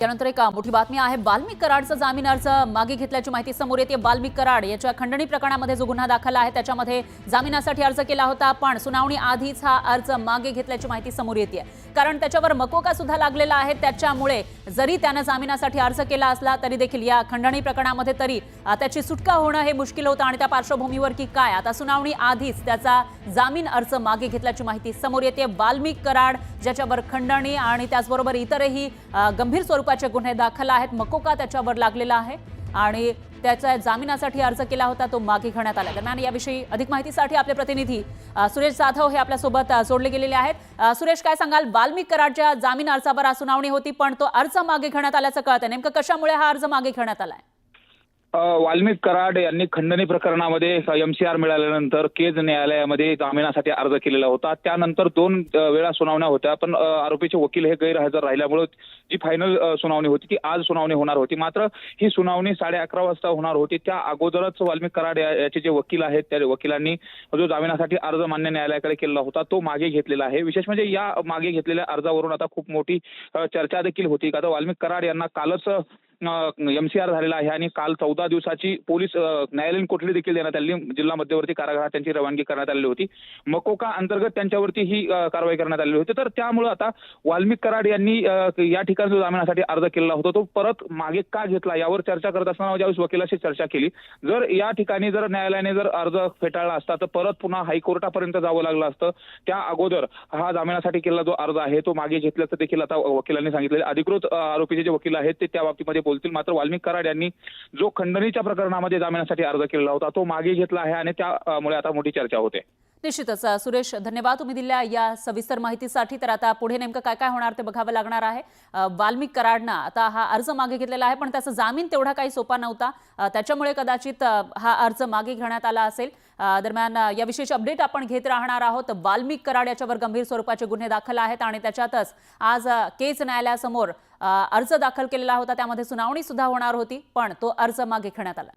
त्यानंतर एक मोठी बातमी आहे। वाल्मिक कराडचा जामीन अर्ज मागे घेतल्याची माहिती समोर येते। वाल्मिक कराड याच्या खंडणी प्रकरणामध्ये जो गुन्हा दाखल आहे त्याच्यामध्ये जामिनासाठी अर्ज केला होता, पण सुनावणी आधीच हा अर्ज मागे घेतल्याची माहिती समोर येते। कारण त्याच्यावर मकोका सुद्धा लागलेला आहे, त्याच्यामुळे जरी त्याने जामिनासाठी अर्ज केला असला तरी देखील या खंडणी प्रकरणामध्ये तरी त्याची सुटका होणं हे मुश्किल होतं। आणि त्या पार्श्वभूमीवर की काय आता सुनावणी आधीच त्याचा जामीन अर्ज मागे घेतल्याची माहिती समोर येते। वाल्मिक कराड ज्याच्यावर खंडणी आणि त्याचबरोबर इतरही गंभीर स्वरूपाचे गुन्हे दाखल आहेत, मकोका त्याच्यावर लागलेला आहे आणि त्याच्या जामिनासाठी अर्ज केला होता तो मागे घेण्यात आला। दरम्यान याविषयी अधिक माहितीसाठी आपले प्रतिनिधी सुरेश जाधव हे आपल्या सोबत जोडले गेलेले आहेत। सुरेश, काय सांगाल? वाल्मिक कराडच्या जामीन अर्जावर आज सुनावणी होती, पण तो अर्ज मागे घेण्यात आल्याचं कळतं, नेमकं कशामुळे हा अर्ज मागे घेण्यात आलाय? वाल्मिक कराड यांनी खंडणी प्रकरणामध्ये एमसीआर मिळाल्यानंतर केज न्यायालयामध्ये जामिनासाठी अर्ज केलेला होता। त्यानंतर 2 वेळा सुनावण्या होत्या, पण आरोपीचे वकील हे गैरहजर राहिल्यामुळे जी फायनल सुनावणी होती ती आज सुनावणी होणार होती। मात्र ही सुनावणी 11:30 वाजता होणार होती। त्या अगोदरच वाल्मिक कराड याचे जे वकील आहेत त्या वकिलांनी जो जामिनासाठी अर्ज मान्य न्यायालयाकडे केलेला होता तो मागे घेतलेला आहे। विशेष म्हणजे या मागे घेतलेल्या अर्जावरून आता खूप मोठी चर्चा देखील होती। आता वाल्मिक कराड यांना कालच एमसीआर झालेला आहे आणि काल 14 दिवसाची पोलीस न्यायालयीन कोठडी देखील देण्यात आली। जिल्हा मध्यवर्ती कारागृहात त्यांची रवानगी करण्यात आलेली होती। मकोका अंतर्गत त्यांच्यावरती ही कारवाई करण्यात आलेली होती। तर त्यामुळे आता वाल्मिक कराड यांनी या ठिकाणी जो जामिनासाठी अर्ज केलेला होता तो परत मागे का घेतला यावर चर्चा करत असताना ज्यावेळेस वकिलाशी चर्चा केली, जर या ठिकाणी जर न्यायालयाने जर अर्ज फेटाळला असता तर परत पुन्हा हायकोर्टापर्यंत जावं लागलं असतं। त्या अगोदर हा जामिनासाठी केलेला जो अर्ज आहे तो मागे घेतल्याचं देखील आता वकिलांनी सांगितलेलं। अधिकृत आरोपीचे जे वकील आहेत ते त्या बाबतीमध्ये बोलतील। मात्र वाल्मिक कराड यांनी जो खंडणीच्या प्रकरणामध्ये जामिनासाठी अर्ज केलेला होता तो मागे घेतला आहे आणि त्यामुळे आता मोठी चर्चा होते। निश्चितच सुरेश, धन्यवाद तुम्ही दिलेल्या या सविस्तर माहितीसाठी। तर आता पुढे नेमकं काय काय होणार ते बघावं लागणार आहे। वाल्मिक कराडनं आता हा अर्ज मागे घेतलेला आहे, पण त्याचा जामीन तेवढा काही सोपा नव्हता, त्याच्यामुळे कदाचित हा अर्ज मागे घेण्यात आला असेल। दरम्यान याविषयीची अपडेट आपण घेत राहणार आहोत। वाल्मिक कराड याच्यावर गंभीर स्वरूपाचे गुन्हे दाखल आहेत आणि त्याच्यातच आज केज न्यायालयासमोर अर्ज दाखल केलेला होता, त्यामध्ये सुनावणी सुद्धा होणार होती, पण तो अर्ज मागे घेण्यात आला।